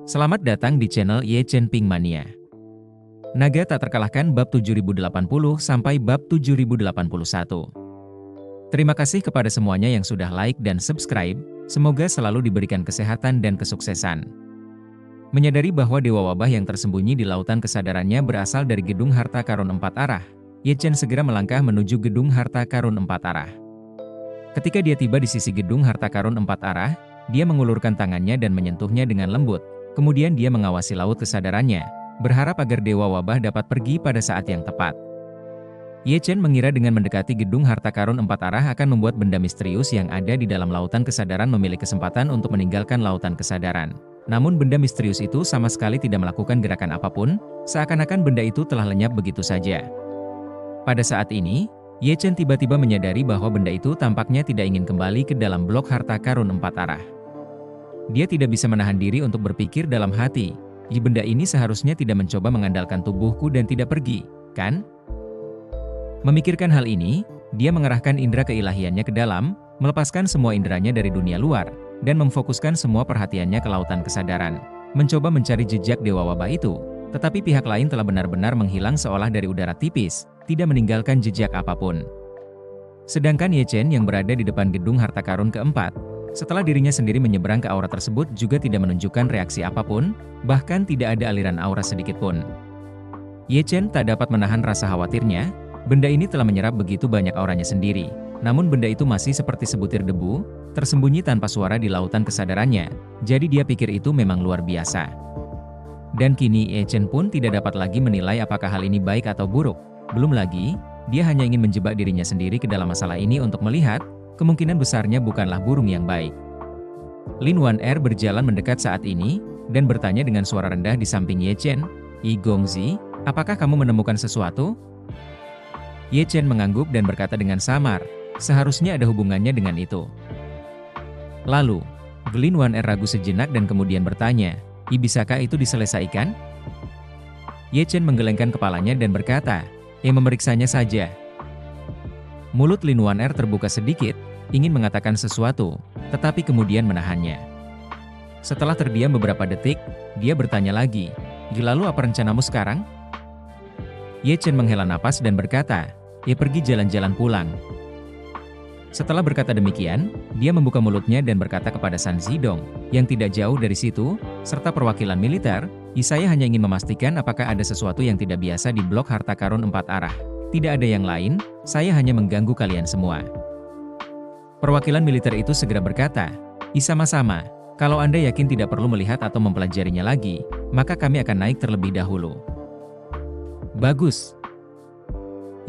Selamat datang di channel Ye Chen Ping Mania. Naga tak terkalahkan bab 7080 sampai bab 7081. Terima kasih kepada semuanya yang sudah like dan subscribe, semoga selalu diberikan kesehatan dan kesuksesan. Menyadari bahwa Dewa Wabah yang tersembunyi di lautan kesadarannya berasal dari gedung harta karun 4 arah, Ye Chen segera melangkah menuju gedung harta karun 4 arah. Ketika dia tiba di sisi gedung harta karun 4 arah, dia mengulurkan tangannya dan menyentuhnya dengan lembut. Kemudian dia mengawasi laut kesadarannya, berharap agar Dewa Wabah dapat pergi pada saat yang tepat. Ye Chen mengira dengan mendekati gedung harta karun 4 arah akan membuat benda misterius yang ada di dalam lautan kesadaran memiliki kesempatan untuk meninggalkan lautan kesadaran. Namun benda misterius itu sama sekali tidak melakukan gerakan apapun, seakan-akan benda itu telah lenyap begitu saja. Pada saat ini, Ye Chen tiba-tiba menyadari bahwa benda itu tampaknya tidak ingin kembali ke dalam blok harta karun 4 arah. Dia tidak bisa menahan diri untuk berpikir dalam hati, benda ini seharusnya tidak mencoba mengandalkan tubuhku dan tidak pergi, kan? Memikirkan hal ini, dia mengerahkan indera keilahiannya ke dalam, melepaskan semua inderanya dari dunia luar, dan memfokuskan semua perhatiannya ke lautan kesadaran, mencoba mencari jejak Dewa Wabah itu, tetapi pihak lain telah benar-benar menghilang seolah dari udara tipis, tidak meninggalkan jejak apapun. Sedangkan Ye Chen yang berada di depan gedung harta karun keempat, setelah dirinya sendiri menyeberang ke aura tersebut juga tidak menunjukkan reaksi apapun, bahkan tidak ada aliran aura sedikitpun. Ye Chen tak dapat menahan rasa khawatirnya, benda ini telah menyerap begitu banyak auranya sendiri, namun benda itu masih seperti sebutir debu, tersembunyi tanpa suara di lautan kesadarannya, jadi dia pikir itu memang luar biasa. Dan kini Ye Chen pun tidak dapat lagi menilai apakah hal ini baik atau buruk, belum lagi, dia hanya ingin menjebak dirinya sendiri ke dalam masalah ini untuk melihat, kemungkinan besarnya bukanlah burung yang baik. Lin Wan-er berjalan mendekat saat ini, dan bertanya dengan suara rendah di samping Ye Chen, "Yi Gongzi, apakah kamu menemukan sesuatu?" Ye Chen mengangguk dan berkata dengan samar, "Seharusnya ada hubungannya dengan itu." Lalu, Lin Wan-er ragu sejenak dan kemudian bertanya, "Bisakah itu diselesaikan?" Ye Chen menggelengkan kepalanya dan berkata, "Memeriksanya saja." Mulut Lin Wan-er terbuka sedikit, ingin mengatakan sesuatu, tetapi kemudian menahannya. Setelah terdiam beberapa detik, dia bertanya lagi, "Lalu apa rencanamu sekarang?" Ye Chen menghela napas dan berkata, "Pergi jalan-jalan pulang." Setelah berkata demikian, dia membuka mulutnya dan berkata kepada San Zidong, yang tidak jauh dari situ, serta perwakilan militer, "Saya hanya ingin memastikan apakah ada sesuatu yang tidak biasa di blok harta karun 4 arah. Tidak ada yang lain, saya hanya mengganggu kalian semua." Perwakilan militer itu segera berkata, "Sama-sama, kalau Anda yakin tidak perlu melihat atau mempelajarinya lagi, maka kami akan naik terlebih dahulu." "Bagus."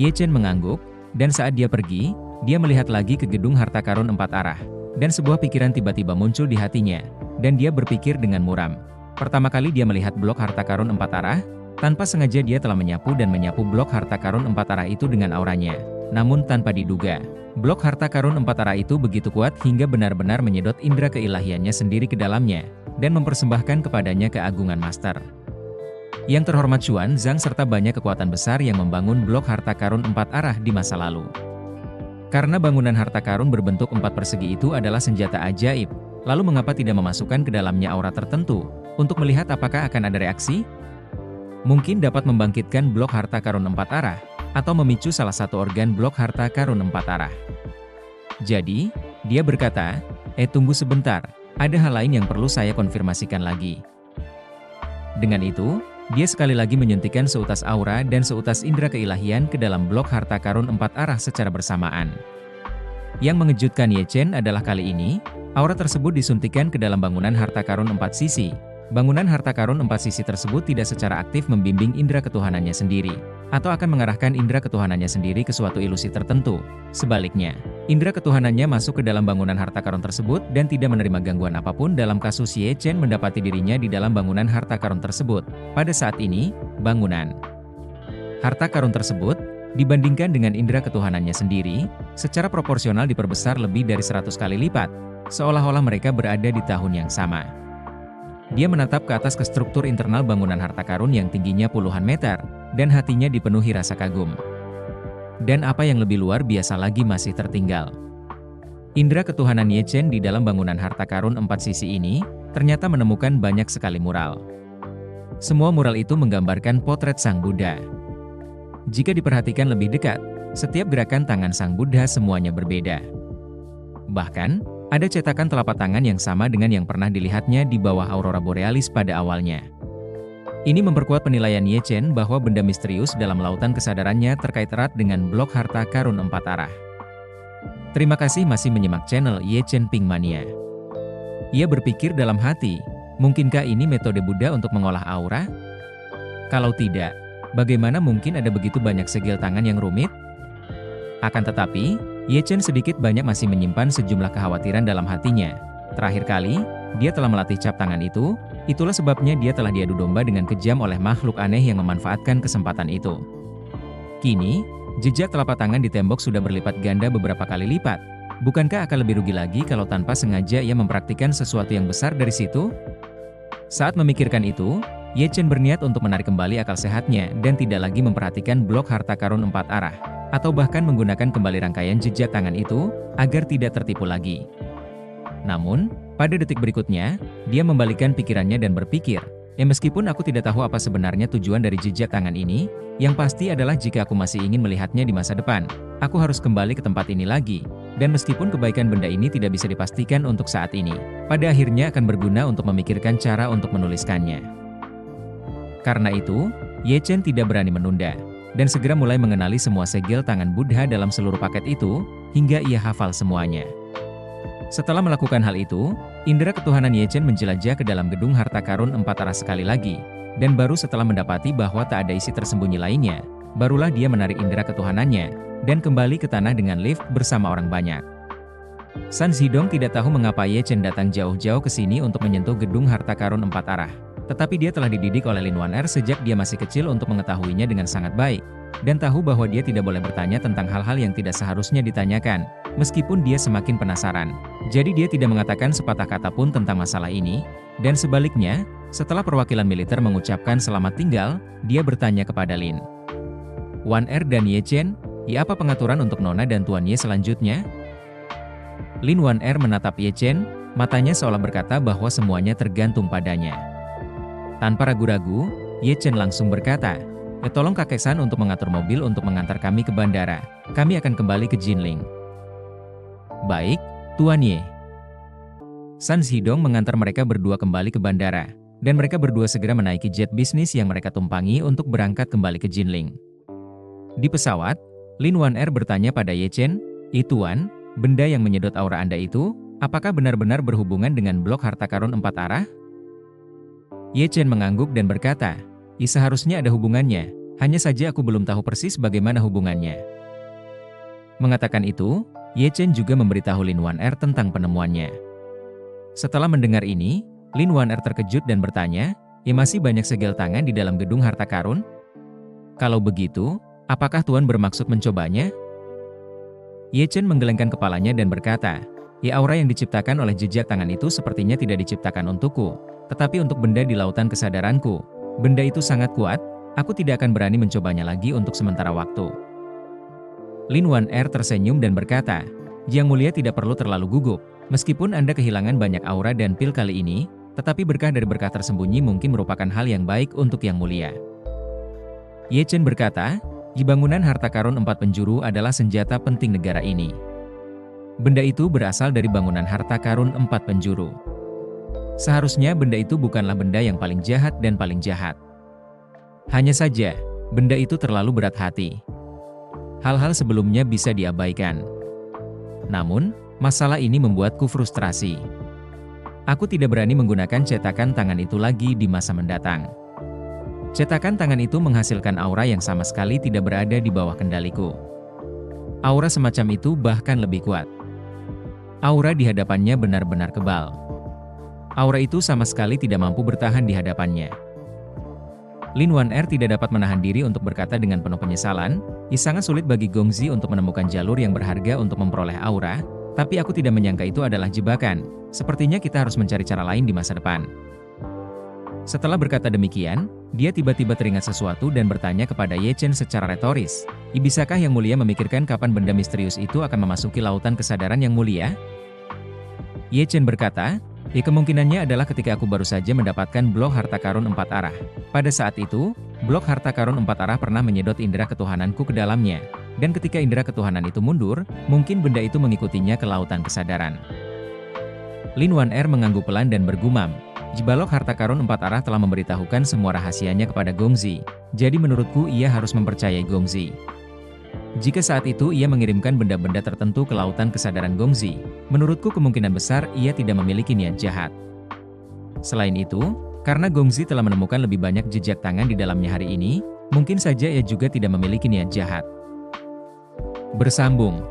Ye Chen mengangguk, dan saat dia pergi, dia melihat lagi ke gedung harta karun 4 arah, dan sebuah pikiran tiba-tiba muncul di hatinya, dan dia berpikir dengan muram. Pertama kali dia melihat blok harta karun 4 arah, tanpa sengaja dia telah menyapu blok harta karun 4 arah itu dengan auranya. Namun tanpa diduga, blok harta karun 4 arah itu begitu kuat hingga benar-benar menyedot indera keilahiannya sendiri ke dalamnya, dan mempersembahkan kepadanya keagungan master. Yang terhormat Xuan Zhang serta banyak kekuatan besar yang membangun blok harta karun 4 arah di masa lalu. Karena bangunan harta karun berbentuk 4 persegi itu adalah senjata ajaib, lalu mengapa tidak memasukkan ke dalamnya aura tertentu, untuk melihat apakah akan ada reaksi? Mungkin dapat membangkitkan blok harta karun 4 arah, atau memicu salah satu organ blok harta karun 4 arah. Jadi, dia berkata, tunggu sebentar, ada hal lain yang perlu saya konfirmasikan lagi." Dengan itu, dia sekali lagi menyuntikkan seutas aura dan seutas indera keilahian ke dalam blok harta karun 4 arah secara bersamaan. Yang mengejutkan Ye Chen adalah kali ini, aura tersebut disuntikkan ke dalam bangunan harta karun 4 sisi. Bangunan harta karun 4 sisi tersebut tidak secara aktif membimbing indera ketuhanannya sendiri, atau akan mengarahkan indera ketuhanannya sendiri ke suatu ilusi tertentu. Sebaliknya, indera ketuhanannya masuk ke dalam bangunan harta karun tersebut dan tidak menerima gangguan apapun dalam kasus Ye Chen mendapati dirinya di dalam bangunan harta karun tersebut. Pada saat ini, bangunan harta karun tersebut, dibandingkan dengan indera ketuhanannya sendiri, secara proporsional diperbesar lebih dari 100 kali lipat, seolah-olah mereka berada di tahun yang sama. Dia menatap ke atas ke struktur internal bangunan harta karun yang tingginya puluhan meter, dan hatinya dipenuhi rasa kagum. Dan apa yang lebih luar biasa lagi masih tertinggal. Indera ketuhanan Ye Chen di dalam bangunan harta karun 4 sisi ini, ternyata menemukan banyak sekali mural. Semua mural itu menggambarkan potret Sang Buddha. Jika diperhatikan lebih dekat, setiap gerakan tangan Sang Buddha semuanya berbeda. Bahkan, ada cetakan telapak tangan yang sama dengan yang pernah dilihatnya di bawah aurora borealis pada awalnya. Ini memperkuat penilaian Ye Chen bahwa benda misterius dalam lautan kesadarannya terkait erat dengan blok harta karun 4 arah. Terima kasih masih menyimak channel Ye Chen Ping Mania. Ia berpikir dalam hati, mungkinkah ini metode Buddha untuk mengolah aura? Kalau tidak, bagaimana mungkin ada begitu banyak segel tangan yang rumit? Akan tetapi, Ye Chen sedikit banyak masih menyimpan sejumlah kekhawatiran dalam hatinya. Terakhir kali, dia telah melatih cap tangan itu, itulah sebabnya dia telah diadu domba dengan kejam oleh makhluk aneh yang memanfaatkan kesempatan itu. Kini, jejak telapak tangan di tembok sudah berlipat ganda beberapa kali lipat. Bukankah akan lebih rugi lagi kalau tanpa sengaja ia mempraktikkan sesuatu yang besar dari situ? Saat memikirkan itu, Ye Chen berniat untuk menarik kembali akal sehatnya dan tidak lagi memperhatikan blok harta karun 4 arah, atau bahkan menggunakan kembali rangkaian jejak tangan itu, agar tidak tertipu lagi. Namun, pada detik berikutnya, dia membalikkan pikirannya dan berpikir, meskipun aku tidak tahu apa sebenarnya tujuan dari jejak tangan ini, yang pasti adalah jika aku masih ingin melihatnya di masa depan, aku harus kembali ke tempat ini lagi. Dan meskipun kebaikan benda ini tidak bisa dipastikan untuk saat ini, pada akhirnya akan berguna untuk memikirkan cara untuk menuliskannya. Karena itu, Ye Chen tidak berani menunda, dan segera mulai mengenali semua segel tangan Buddha dalam seluruh paket itu, hingga ia hafal semuanya. Setelah melakukan hal itu, indera ketuhanan Ye Chen menjelajah ke dalam gedung harta karun 4 arah sekali lagi, dan baru setelah mendapati bahwa tak ada isi tersembunyi lainnya, barulah dia menarik indera ketuhanannya, dan kembali ke tanah dengan lift bersama orang banyak. San Zhidong tidak tahu mengapa Ye Chen datang jauh-jauh ke sini untuk menyentuh gedung harta karun 4 arah. Tetapi dia telah dididik oleh Lin Waner sejak dia masih kecil untuk mengetahuinya dengan sangat baik, dan tahu bahwa dia tidak boleh bertanya tentang hal-hal yang tidak seharusnya ditanyakan, meskipun dia semakin penasaran. Jadi dia tidak mengatakan sepatah kata pun tentang masalah ini, dan sebaliknya, setelah perwakilan militer mengucapkan selamat tinggal, dia bertanya kepada Lin Waner dan Ye Chen, apa pengaturan untuk Nona dan Tuan Ye selanjutnya? Lin Waner menatap Ye Chen, matanya seolah berkata bahwa semuanya tergantung padanya. Tanpa ragu-ragu, Ye Chen langsung berkata, tolong kakek San untuk mengatur mobil untuk mengantar kami ke bandara. Kami akan kembali ke Jinling. Baik, Tuan Ye. San Zhidong mengantar mereka berdua kembali ke bandara, dan mereka berdua segera menaiki jet bisnis yang mereka tumpangi untuk berangkat kembali ke Jinling. Di pesawat, Lin Waner bertanya pada Ye Chen, Tuan, benda yang menyedot aura Anda itu, apakah benar-benar berhubungan dengan blok harta karun 4 arah? Ye Chen mengangguk dan berkata, seharusnya ada hubungannya, hanya saja aku belum tahu persis bagaimana hubungannya. Mengatakan itu, Ye Chen juga memberitahu Lin Waner tentang penemuannya. Setelah mendengar ini, Lin Waner terkejut dan bertanya, masih banyak segel tangan di dalam gedung harta karun? Kalau begitu, apakah Tuan bermaksud mencobanya? Ye Chen menggelengkan kepalanya dan berkata, aura yang diciptakan oleh jejak tangan itu sepertinya tidak diciptakan untukku, tetapi untuk benda di lautan kesadaranku. Benda itu sangat kuat, aku tidak akan berani mencobanya lagi untuk sementara waktu. Lin Waner tersenyum dan berkata, Yang Mulia tidak perlu terlalu gugup, meskipun Anda kehilangan banyak aura dan pil kali ini, tetapi berkah dari berkah tersembunyi mungkin merupakan hal yang baik untuk Yang Mulia. Ye Chen berkata, di bangunan harta karun 4 penjuru adalah senjata penting negara ini. Benda itu berasal dari bangunan harta karun 4 penjuru. Seharusnya benda itu bukanlah benda yang paling jahat dan paling jahat. Hanya saja, benda itu terlalu berat hati. Hal-hal sebelumnya bisa diabaikan. Namun, masalah ini membuatku frustrasi. Aku tidak berani menggunakan cetakan tangan itu lagi di masa mendatang. Cetakan tangan itu menghasilkan aura yang sama sekali tidak berada di bawah kendaliku. Aura semacam itu bahkan lebih kuat. Aura di hadapannya benar-benar kebal. Aura itu sama sekali tidak mampu bertahan di hadapannya. Lin Waner tidak dapat menahan diri untuk berkata dengan penuh penyesalan, sangat sulit bagi Gongzi untuk menemukan jalur yang berharga untuk memperoleh aura, tapi aku tidak menyangka itu adalah jebakan. Sepertinya kita harus mencari cara lain di masa depan. Setelah berkata demikian, dia tiba-tiba teringat sesuatu dan bertanya kepada Ye Chen secara retoris, bisakah Yang Mulia memikirkan kapan benda misterius itu akan memasuki lautan kesadaran Yang Mulia? Ye Chen berkata, Kemungkinannya adalah ketika aku baru saja mendapatkan blok harta karun 4 arah. Pada saat itu, blok harta karun 4 arah pernah menyedot indera ketuhananku ke dalamnya. Dan ketika indera ketuhanan itu mundur, mungkin benda itu mengikutinya ke lautan kesadaran. Lin Wan Er mengangguk pelan dan bergumam. Balok harta karun 4 arah telah memberitahukan semua rahasianya kepada Gongzi. Jadi menurutku ia harus mempercayai Gongzi. Jika saat itu ia mengirimkan benda-benda tertentu ke lautan kesadaran Gongzi, menurutku kemungkinan besar ia tidak memiliki niat jahat. Selain itu, karena Gongzi telah menemukan lebih banyak jejak tangan di dalamnya hari ini, mungkin saja ia juga tidak memiliki niat jahat. Bersambung.